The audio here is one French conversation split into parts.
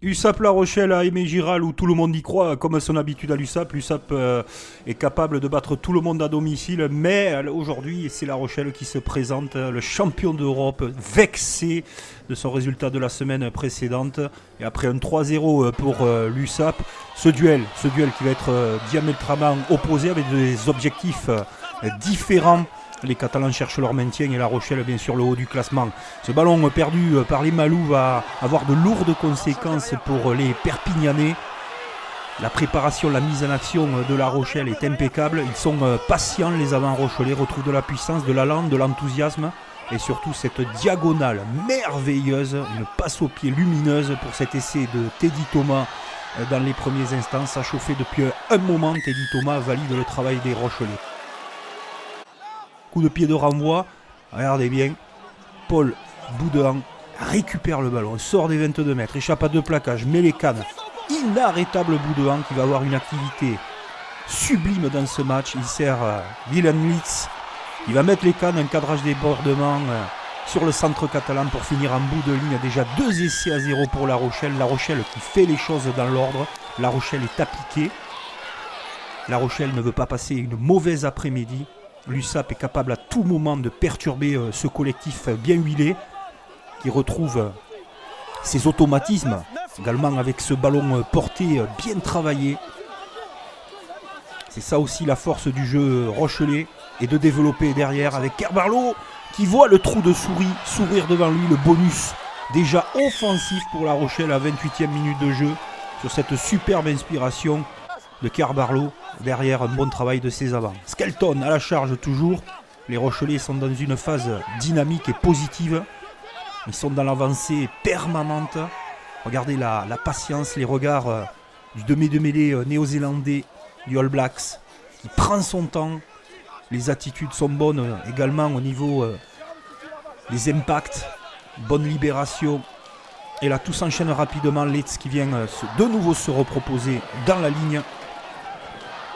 l'USAP La Rochelle à Aimé Giral où tout le monde y croit, comme à son habitude à l'USAP. L'USAP est capable de battre tout le monde à domicile, mais aujourd'hui c'est La Rochelle qui se présente, le champion d'Europe, vexé de son résultat de la semaine précédente. Et après un 3-0 pour l'USAP, ce duel qui va être diamétralement opposé avec des objectifs différents. Les Catalans cherchent leur maintien et La Rochelle, bien sûr, le haut du classement. Ce ballon perdu par les Malous va avoir de lourdes conséquences pour les Perpignanais. La préparation, la mise en action de La Rochelle est impeccable. Ils sont patients, les avants-rochelais, retrouvent de la puissance, de l'allant, de l'enthousiasme. Et surtout cette diagonale merveilleuse, une passe au pied lumineuse pour cet essai de Teddy Thomas dans les premiers instants. Ça chauffait depuis un moment. Teddy Thomas valide le travail des Rochelais. Coup de pied de renvoi, regardez bien, Paul Boudin récupère le ballon, sort des 22 mètres, échappe à deux plaquages, met les cannes. Inarrêtable Boudin qui va avoir une activité sublime dans ce match. Il sert Willem Litz, il va mettre les cannes, un cadrage débordement sur le centre catalan pour finir en bout de ligne. Déjà 2 essais à 0 pour La Rochelle. La Rochelle qui fait les choses dans l'ordre. La Rochelle est appliquée. La Rochelle ne veut pas passer une mauvaise après-midi. L'USAP est capable à tout moment de perturber ce collectif bien huilé qui retrouve ses automatismes également avec ce ballon porté bien travaillé. C'est ça aussi la force du jeu rochelais et de développer derrière avec Kerbarlo qui voit le trou de souris s'ouvrir devant lui, le bonus déjà offensif pour La Rochelle à 28e minute de jeu sur cette superbe inspiration de Kerbarlo. Derrière un bon travail de ses avants. Skelton à la charge toujours. Les Rochelais sont dans une phase dynamique et positive. Ils sont dans l'avancée permanente. Regardez la patience, les regards du demi-de-mêlée néo-zélandais du All Blacks qui prend son temps. Les attitudes sont bonnes également au niveau des impacts. Bonne libération. Et là tout s'enchaîne rapidement. Letz qui vient de nouveau se reproposer dans la ligne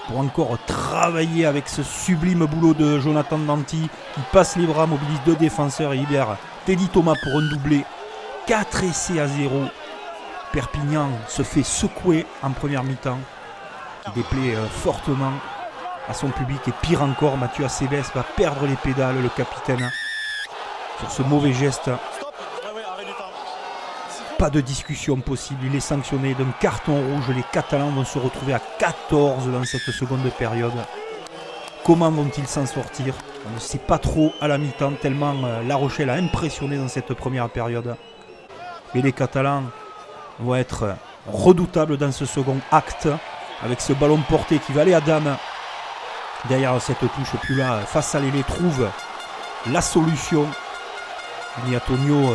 pour encore travailler avec ce sublime boulot de Jonathan Danty qui passe les bras, mobilise 2 défenseurs et libère Teddy Thomas pour un doublé. 4 essais à 0. Perpignan se fait secouer en première mi-temps, qui déplaît fortement à son public. Et pire encore, Mathieu Acebes va perdre les pédales, le capitaine, sur ce mauvais geste. Pas de discussion possible, il est sanctionné d'un carton rouge. Les Catalans vont se retrouver à 14 dans cette seconde période. Comment vont-ils s'en sortir? On ne sait pas trop à la mi-temps, tellement La Rochelle a impressionné dans cette première période. Mais les Catalans vont être redoutables dans ce second acte, avec ce ballon porté qui va aller à Dame. Derrière cette touche, puis là, face à l'aile, trouve la solution. Niatonio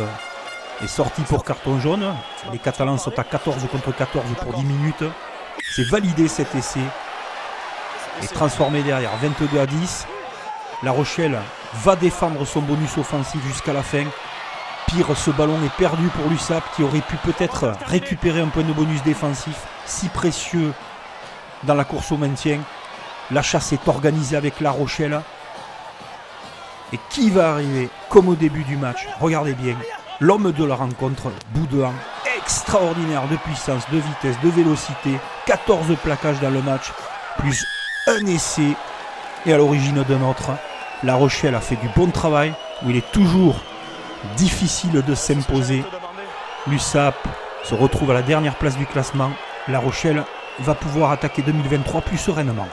est sorti pour carton jaune. Les Catalans sont à 14 contre 14 pour 10 minutes. C'est validé cet essai. Et transformé derrière 22 à 10. La Rochelle va défendre son bonus offensif jusqu'à la fin. Pire, ce ballon est perdu pour l'USAP qui aurait pu peut-être récupérer un point de bonus défensif si précieux dans la course au maintien. La chasse est organisée avec La Rochelle. Et qui va arriver comme au début du match? Regardez bien. L'homme de la rencontre, Boudin, extraordinaire de puissance, de vitesse, de vélocité, 14 plaquages dans le match, plus un essai. Et à l'origine d'un autre, La Rochelle a fait du bon travail, où il est toujours difficile de s'imposer. L'USAP se retrouve à la dernière place du classement. La Rochelle va pouvoir attaquer 2023 plus sereinement.